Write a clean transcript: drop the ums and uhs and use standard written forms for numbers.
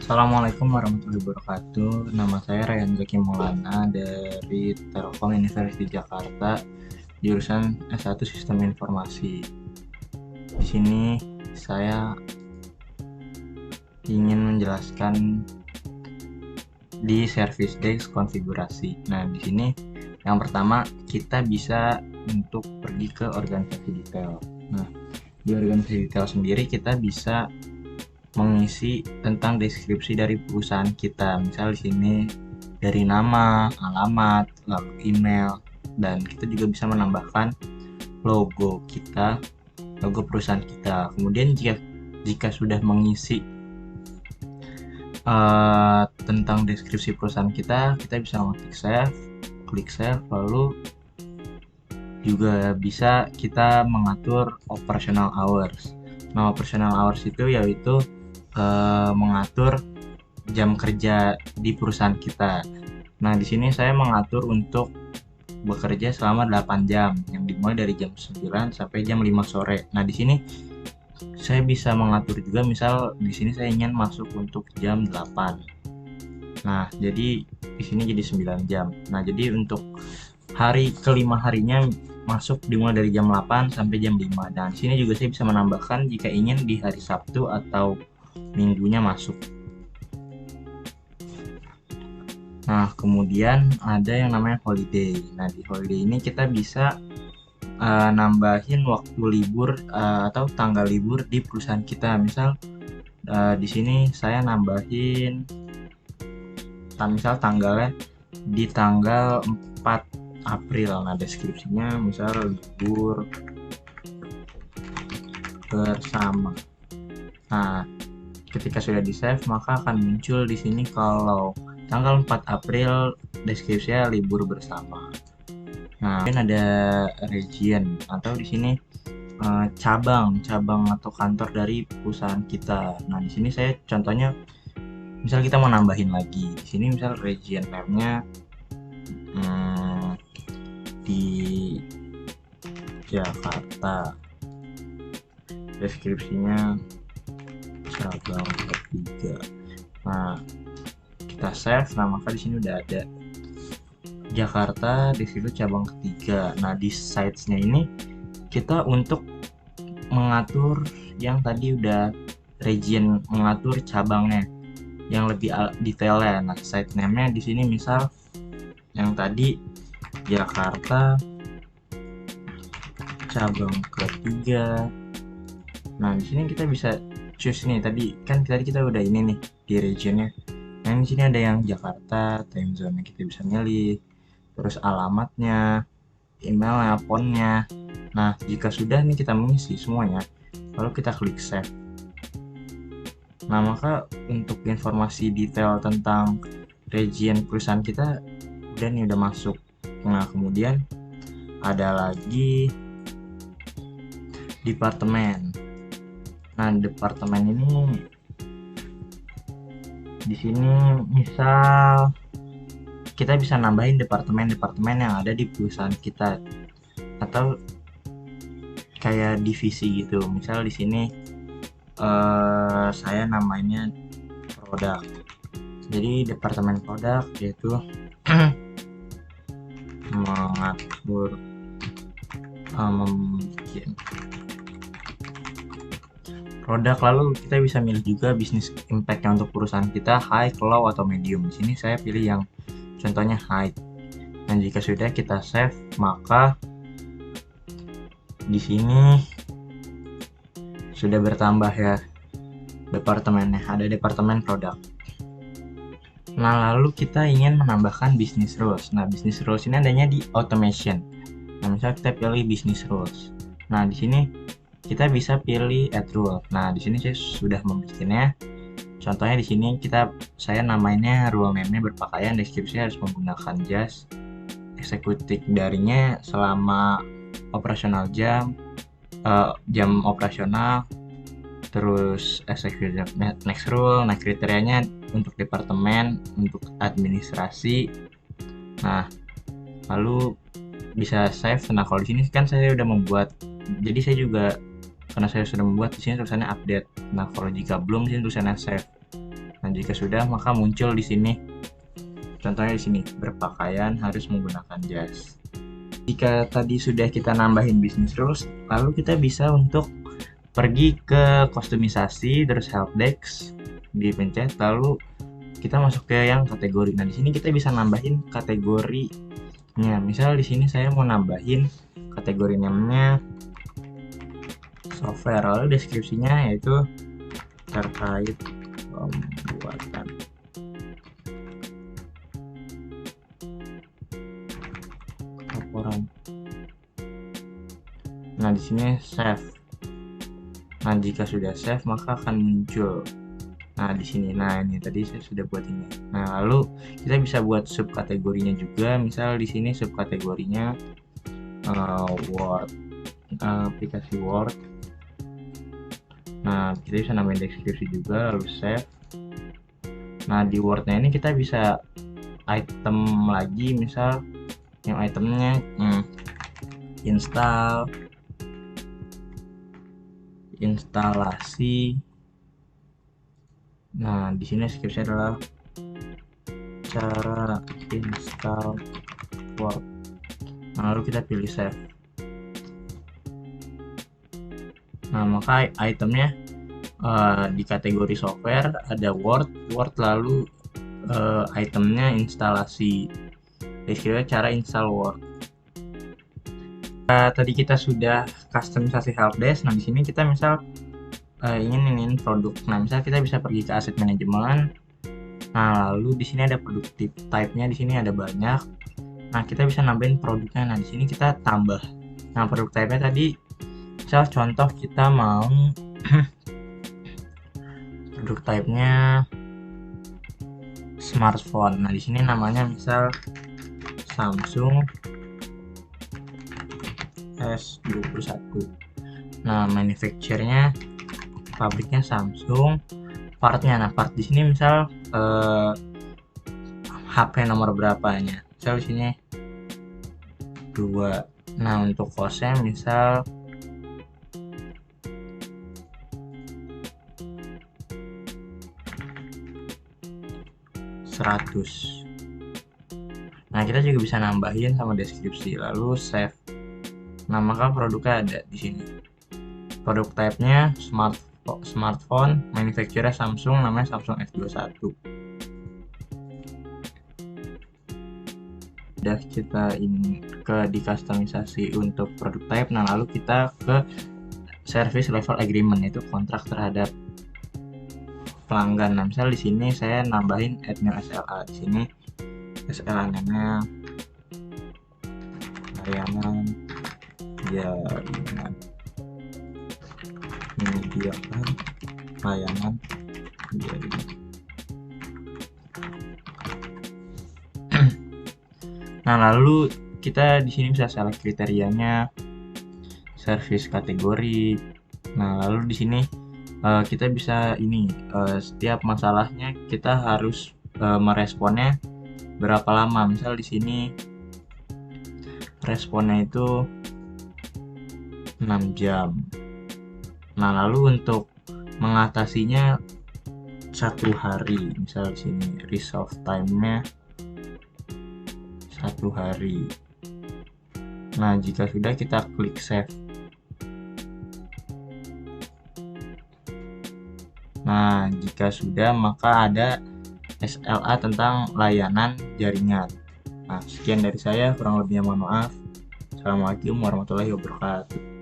Assalamualaikum warahmatullahi wabarakatuh. Nama saya Ryan Zaki Maulana dari Telkom University Jakarta, jurusan S1 Sistem Informasi. Di sini saya ingin menjelaskan di service desk konfigurasi. Nah, di sini yang pertama kita bisa untuk pergi ke organisasi detail. Nah, di organisasi detail sendiri kita bisa mengisi tentang deskripsi dari perusahaan kita. Misal di sini dari nama, alamat, lalu email, dan kita juga bisa menambahkan logo kita, logo perusahaan kita. Kemudian jika sudah mengisi tentang deskripsi perusahaan kita bisa klik save, lalu juga bisa kita mengatur operational hours. Nah, operational hours itu yaitu mengatur jam kerja di perusahaan kita. Nah, di sini saya mengatur untuk bekerja selama 8 jam yang dimulai dari jam 9 sampai jam 5 sore. Nah, di sini saya bisa mengatur juga, misal di sini saya ingin masuk untuk jam 8. Nah, jadi di sini jadi 9 jam. Nah, jadi untuk hari kelima harinya masuk dimulai dari jam 8 sampai jam 5. Dan di sini juga saya bisa menambahkan jika ingin di hari Sabtu atau minggunya masuk. Nah, kemudian ada yang namanya holiday. Nah, di holiday ini kita bisa nambahin waktu libur atau tanggal libur di perusahaan kita. Misal di sini saya nambahin misal tanggalnya di tanggal 4 April. Nah, deskripsinya misal libur bersama. Nah, ketika sudah di save maka akan muncul di sini kalau tanggal 4 April deskripsinya libur bersama. Nah, mungkin ada region atau di sini cabang atau kantor dari perusahaan kita. Nah, di sini saya contohnya misal kita mau nambahin lagi. Di sini misal region name-nya di Jakarta. Deskripsinya cabang ketiga. Nah, kita save. Nah, maka di sini udah ada Jakarta di situ cabang ketiga. Nah, di sites-nya ini kita untuk mengatur yang tadi udah region, mengatur cabangnya yang lebih detailnya. Nah, site name-nya di sini misal yang tadi Jakarta cabang ketiga. Nah, di sini kita bisa choose nih, tadi kita udah ini nih di regionnya. Nah, di sini ada yang Jakarta, time zone kita bisa milih, terus alamatnya, emailnya, phone-nya. Nah, jika sudah nih kita mengisi semuanya, lalu kita klik save. Nah, maka untuk informasi detail tentang region perusahaan kita udah masuk. Nah, kemudian ada lagi departemen. Nah, departemen ini di sini misal kita bisa nambahin departemen yang ada di perusahaan kita atau kayak divisi gitu. Misal di sini saya namanya produk. Jadi departemen produk yaitu mengatur membuat produk. Lalu kita bisa milih juga bisnis impact-nya untuk perusahaan kita, high, low, atau medium. Di sini saya pilih yang contohnya high. Dan jika sudah kita save, maka di sini sudah bertambah ya departemennya, ada departemen produk. Nah, lalu kita ingin menambahkan business rules. Nah, business rules ini adanya di automation. Nah, misal kita pilih business rules. Nah, di sini kita bisa pilih add rule. Nah, di sini saya sudah membuatnya. Contohnya di sini saya namanya rule name-nya berpakaian, deskripsinya harus menggunakan jas, eksekutif darinya selama operasional jam operasional, terus executive next rule. Nah, kriterianya untuk departemen, untuk administrasi. Nah, lalu bisa save. Nah, kalau di sini kan saya udah membuat, jadi saya juga karena saya sudah membuat di sini tulisannya update. Nah, kalau jika belum di sini tulisannya save. Nah, jika sudah maka muncul di sini. Contohnya di sini, berpakaian harus menggunakan jas. Jika tadi sudah kita nambahin business rules, lalu kita bisa untuk pergi ke kustomisasi, terus helpdesk, dipencet, lalu kita masuk ke yang kategori. Nah, di sini kita bisa nambahin kategorinya. Misal di sini saya mau nambahin kategori namanya software, lalu deskripsinya yaitu terkait pembuatan laporan. Nah, di sini save. Nah, jika sudah save maka akan muncul. Nah, di sini. Nah, ini tadi saya sudah buat ini. Nah, lalu kita bisa buat subkategorinya juga. Misal di sini subkategorinya Word, aplikasi Word. Nah, kita bisa nambahin deskripsi juga, lalu save. Nah, di Word-nya ini kita bisa item lagi, misal yang itemnya instalasi. Nah, di sini deskripsi adalah cara install Word. Nah, lalu kita pilih save. Nah, maka itemnya di kategori software ada Word lalu itemnya instalasi. Deskripsi cara install Word. Tadi kita sudah customisasi helpdesk. Nah, di sini kita misal ingin produk. Nah, misal kita bisa pergi ke aset manajemen. Nah, lalu di sini ada produk type-nya, di sini ada banyak. Nah, kita bisa nambahin produknya. Nah, di sini kita tambah. Nah, produk type-nya tadi misal contoh kita mau produk type-nya smartphone. Nah, di sini namanya misal Samsung S21. Nah, manufacturer-nya, pabriknya Samsung. Partnya, nah part di sini misal HP nomor berapanya. Misal di sini 2. Nah, untuk cost-nya misal 100. Nah, kita juga bisa nambahin sama deskripsi, lalu save. Nah, maka produknya ada di sini. Produk type-nya smartphone, manufacturer Samsung, namanya Samsung S21. Udah kita ini di customisasi untuk produk type. Nah, lalu kita ke service level agreement, itu kontrak terhadap pelanggan. Nah, misal di sini saya nambahin add new SLA. Di sini SLA-nya layanan jaringan, menyediakan layanan jaringan. Nah, lalu kita di sini bisa select kriterianya, service kategori. Nah, lalu di sini kita bisa ini setiap masalahnya kita harus meresponnya berapa lama. Misal di sini responnya itu 6 jam. Nah, lalu untuk mengatasinya 1 hari. Misal di sini resolve time-nya 1 hari. Nah, jika sudah kita klik save. Nah, jika sudah maka ada SLA tentang layanan jaringan. Nah, sekian dari saya, kurang lebihnya mohon maaf. Assalamualaikum warahmatullahi wabarakatuh.